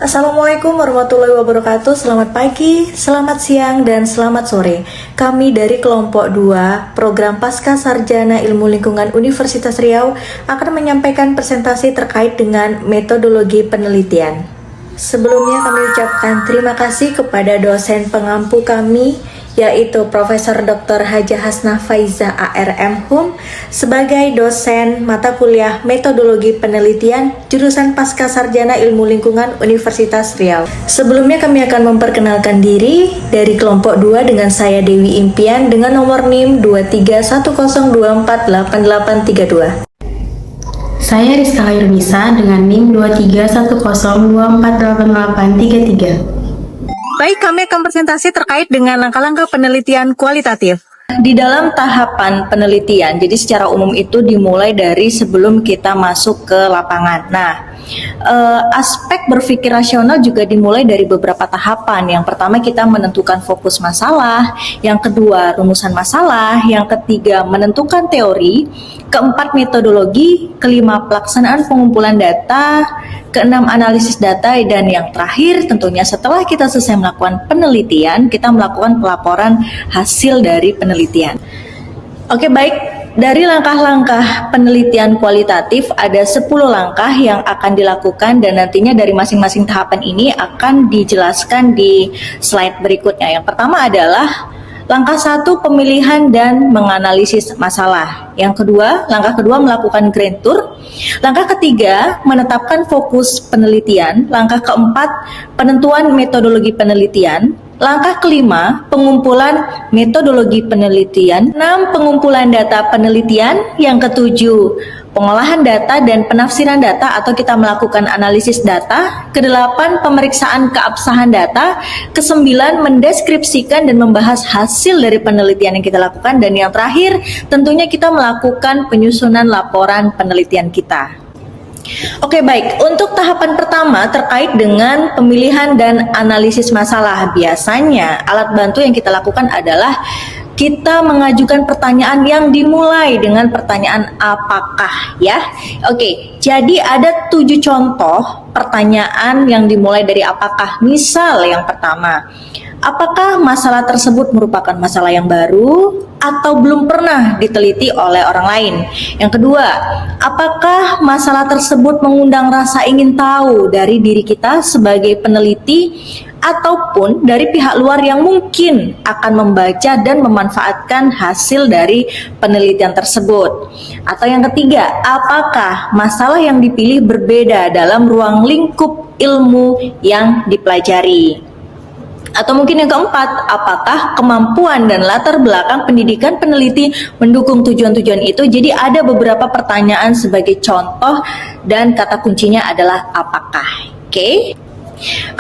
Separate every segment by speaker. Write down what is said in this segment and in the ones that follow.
Speaker 1: Assalamualaikum warahmatullahi wabarakatuh. Selamat pagi, selamat siang, dan selamat sore. Kami dari kelompok 2 program Pasca Sarjana Ilmu Lingkungan Universitas Riau akan menyampaikan presentasi terkait dengan metodologi penelitian. Sebelumnya kami ucapkan terima kasih kepada dosen pengampu kami, yaitu Profesor Dr. Hajah Hasnah Faiza ARM Hum sebagai dosen mata kuliah Metodologi Penelitian jurusan Pasca Sarjana Ilmu Lingkungan Universitas Riau. Sebelumnya kami akan memperkenalkan diri dari kelompok 2 dengan saya Dewi Impian dengan nomor NIM 2310248832.
Speaker 2: Saya Rizka Khairunisa dengan NIM 2310248833.
Speaker 1: Baik, kami akan presentasi terkait dengan langkah-langkah penelitian kualitatif. Di dalam tahapan penelitian, jadi secara umum itu dimulai dari sebelum kita masuk ke lapangan. Nah, aspek berpikir rasional juga dimulai dari beberapa tahapan. Yang pertama kita menentukan fokus masalah, yang kedua rumusan masalah, yang ketiga menentukan teori, keempat metodologi, kelima pelaksanaan pengumpulan data, keenam analisis data, dan yang terakhir tentunya setelah kita selesai melakukan penelitian, kita melakukan pelaporan hasil dari penelitian. Oke, baik. Dari langkah-langkah penelitian kualitatif ada 10 langkah yang akan dilakukan dan nantinya dari masing-masing tahapan ini akan dijelaskan di slide berikutnya. Yang pertama adalah langkah 1, pemilihan dan menganalisis masalah. Yang kedua, langkah kedua melakukan grand tour. Langkah ketiga, menetapkan fokus penelitian. Langkah keempat, penentuan metodologi penelitian. Langkah kelima, pengumpulan metodologi penelitian. 6, pengumpulan data penelitian. Yang ketujuh, pengolahan data dan penafsiran data atau kita melakukan analisis data. Kedelapan, pemeriksaan keabsahan data. Kesembilan, mendeskripsikan dan membahas hasil dari penelitian yang kita lakukan. Dan yang terakhir, tentunya kita melakukan penyusunan laporan penelitian kita. Oke, baik. Untuk tahapan pertama terkait dengan pemilihan dan analisis masalah, biasanya alat bantu yang kita lakukan adalah kita mengajukan pertanyaan yang dimulai dengan pertanyaan apakah, ya. Oke, jadi ada 7 contoh pertanyaan yang dimulai dari apakah. Misal yang pertama, apakah masalah tersebut merupakan masalah yang baru atau belum pernah diteliti oleh orang lain? Yang kedua, apakah masalah tersebut mengundang rasa ingin tahu dari diri kita sebagai peneliti ataupun dari pihak luar yang mungkin akan membaca dan memanfaatkan hasil dari penelitian tersebut? Atau yang ketiga, apakah masalah yang dipilih berbeda dalam ruang lingkup ilmu yang dipelajari? Atau mungkin yang keempat, apakah kemampuan dan latar belakang pendidikan peneliti mendukung tujuan-tujuan itu? Jadi ada beberapa pertanyaan sebagai contoh dan kata kuncinya adalah apakah.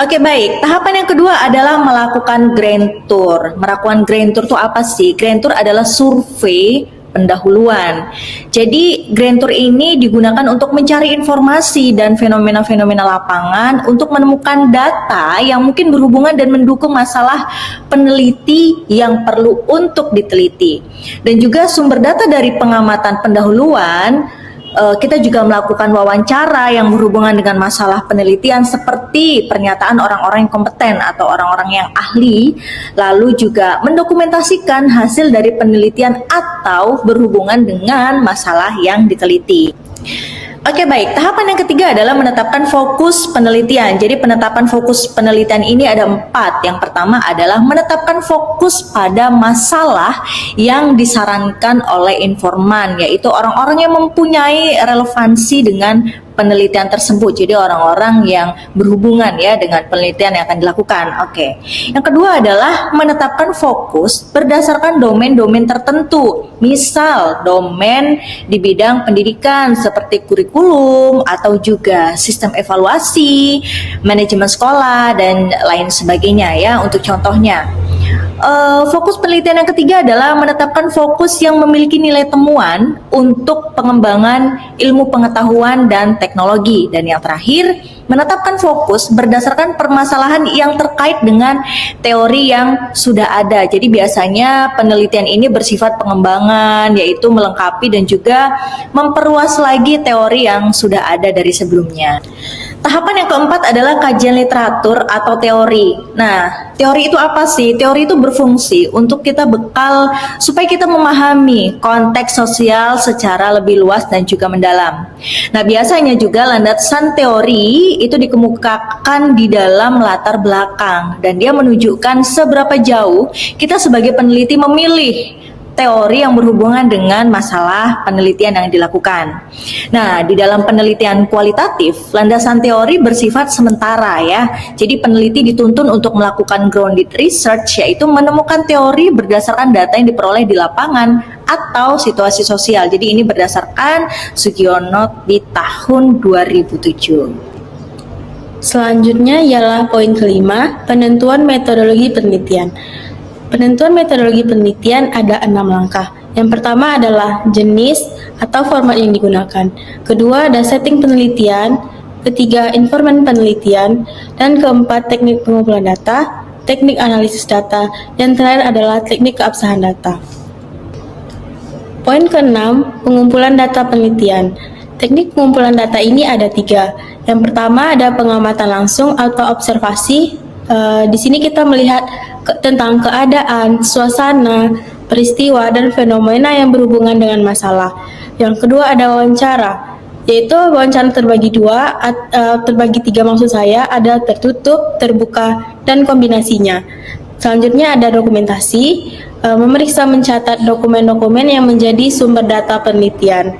Speaker 1: Oke, baik. Tahapan yang kedua adalah melakukan grand tour. Melakukan grand tour itu apa sih? Grand tour adalah survei pendahuluan. Jadi grand tour ini digunakan untuk mencari informasi dan fenomena-fenomena lapangan untuk menemukan data yang mungkin berhubungan dan mendukung masalah peneliti yang perlu untuk diteliti. Dan juga sumber data dari pengamatan pendahuluan, kita juga melakukan wawancara yang berhubungan dengan masalah penelitian seperti pernyataan orang-orang yang kompeten atau orang-orang yang ahli, lalu juga mendokumentasikan hasil dari penelitian atau berhubungan dengan masalah yang diteliti. Oke, baik. Tahapan yang ketiga adalah menetapkan fokus penelitian. Jadi penetapan fokus penelitian ini ada 4. Yang pertama adalah menetapkan fokus pada masalah yang disarankan oleh informan, yaitu orang-orang yang mempunyai relevansi dengan penelitian tersebut. Jadi orang-orang yang berhubungan ya dengan penelitian yang akan dilakukan. Oke. Yang kedua adalah menetapkan fokus berdasarkan domain-domain tertentu. Misal domain di bidang pendidikan seperti kurikulum atau juga sistem evaluasi, manajemen sekolah dan lain sebagainya ya untuk contohnya. Fokus penelitian yang ketiga adalah menetapkan fokus yang memiliki nilai temuan untuk pengembangan ilmu pengetahuan dan teknologi. Dan yang terakhir, menetapkan fokus berdasarkan permasalahan yang terkait dengan teori yang sudah ada. Jadi biasanya penelitian ini bersifat pengembangan, yaitu melengkapi dan juga memperluas lagi teori yang sudah ada dari sebelumnya. Tahapan yang keempat adalah kajian literatur atau teori. Nah, teori itu apa sih? Teori itu berfungsi untuk kita bekal supaya kita memahami konteks sosial secara lebih luas dan juga mendalam. Nah, biasanya juga landasan teori itu dikemukakan di dalam latar belakang dan dia menunjukkan seberapa jauh kita sebagai peneliti memilih teori yang berhubungan dengan masalah penelitian yang dilakukan. Nah, di dalam penelitian kualitatif, landasan teori bersifat sementara ya. Jadi peneliti dituntun untuk melakukan grounded research, yaitu menemukan teori berdasarkan data yang diperoleh di lapangan atau situasi sosial. Jadi ini berdasarkan Sugiono di tahun 2007.
Speaker 2: Selanjutnya ialah poin kelima, penentuan metodologi penelitian. Penentuan metodologi penelitian ada 6 langkah. Yang pertama adalah jenis atau format yang digunakan. Kedua ada setting penelitian. Ketiga informan penelitian. Dan keempat teknik pengumpulan data, teknik analisis data. Yang terakhir adalah teknik keabsahan data. Poin keenam, pengumpulan data penelitian. Teknik pengumpulan data ini ada 3. Yang pertama ada pengamatan langsung atau observasi. Di sini kita melihat tentang keadaan, suasana, peristiwa, dan fenomena yang berhubungan dengan masalah. Yang kedua ada wawancara, yaitu wawancara terbagi 3 maksud saya, ada tertutup, terbuka, dan kombinasinya. Selanjutnya ada dokumentasi, memeriksa mencatat dokumen-dokumen yang menjadi sumber data penelitian.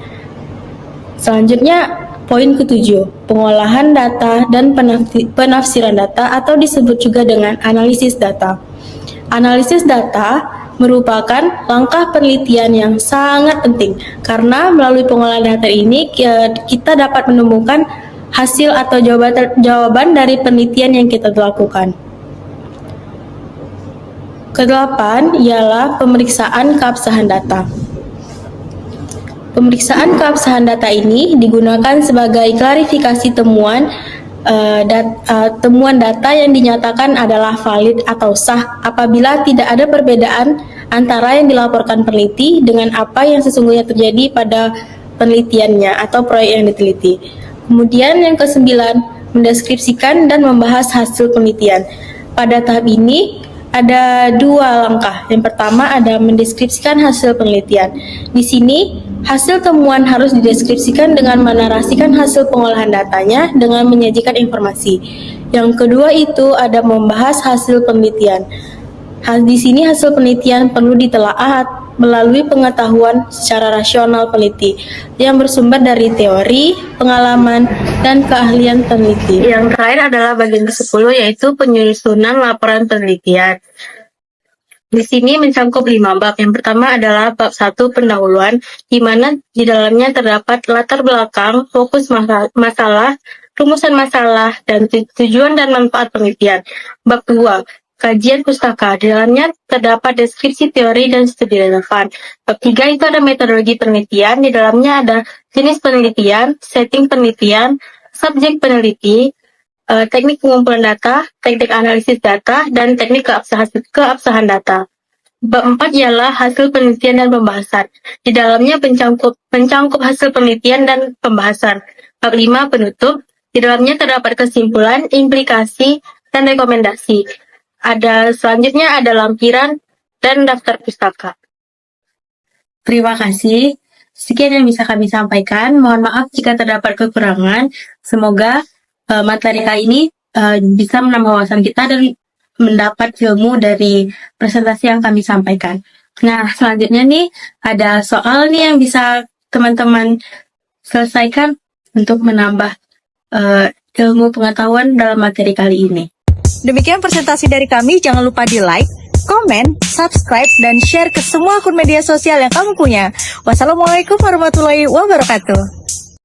Speaker 2: Selanjutnya poin ke-7, pengolahan data dan penafsiran data atau disebut juga dengan analisis data. Analisis data merupakan langkah penelitian yang sangat penting karena melalui pengolahan data ini kita dapat menemukan hasil atau jawaban dari penelitian yang kita lakukan. Kedelapan ialah pemeriksaan keabsahan data. Pemeriksaan keabsahan data ini digunakan sebagai klarifikasi temuan data yang dinyatakan adalah valid atau sah apabila tidak ada perbedaan antara yang dilaporkan peneliti dengan apa yang sesungguhnya terjadi pada penelitiannya atau proyek yang diteliti. Kemudian yang ke-9, mendeskripsikan dan membahas hasil penelitian. Pada tahap ini ada 2 langkah. Yang pertama ada mendeskripsikan hasil penelitian. Di sini hasil temuan harus dideskripsikan dengan menarasikan hasil pengolahan datanya dengan menyajikan informasi. Yang kedua itu ada membahas hasil penelitian. Di sini hasil penelitian perlu ditelaah melalui pengetahuan secara rasional peneliti yang bersumber dari teori, pengalaman, dan keahlian peneliti.
Speaker 3: Yang terakhir adalah bagian ke-10 yaitu penyusunan laporan penelitian. Di sini mencakup 5 bab. Yang pertama adalah bab 1 pendahuluan, di mana di dalamnya terdapat latar belakang, fokus masalah, rumusan masalah, dan tujuan dan manfaat penelitian. Bab 2, kajian pustaka, di dalamnya terdapat deskripsi teori dan studi relevan. Bab 3 itu ada metodologi penelitian, di dalamnya ada jenis penelitian, setting penelitian, subjek peneliti, teknik pengumpulan data, teknik analisis data, dan teknik keabsahan data. Bab 4 ialah hasil penelitian dan pembahasan. Di dalamnya mencangkup hasil penelitian dan pembahasan. Bab 5 penutup. Di dalamnya terdapat kesimpulan, implikasi, dan rekomendasi. Selanjutnya ada lampiran dan daftar pustaka.
Speaker 2: Terima kasih. Sekian yang bisa kami sampaikan. Mohon maaf jika terdapat kekurangan. Semoga materi kali ini bisa menambah wawasan kita dan mendapat ilmu dari presentasi yang kami sampaikan. Nah, selanjutnya nih ada soal nih yang bisa teman-teman selesaikan untuk menambah ilmu pengetahuan dalam materi kali ini.
Speaker 1: Demikian presentasi dari kami, jangan lupa di like, komen, subscribe, dan share ke semua akun media sosial yang kamu punya. Wassalamualaikum warahmatullahi wabarakatuh.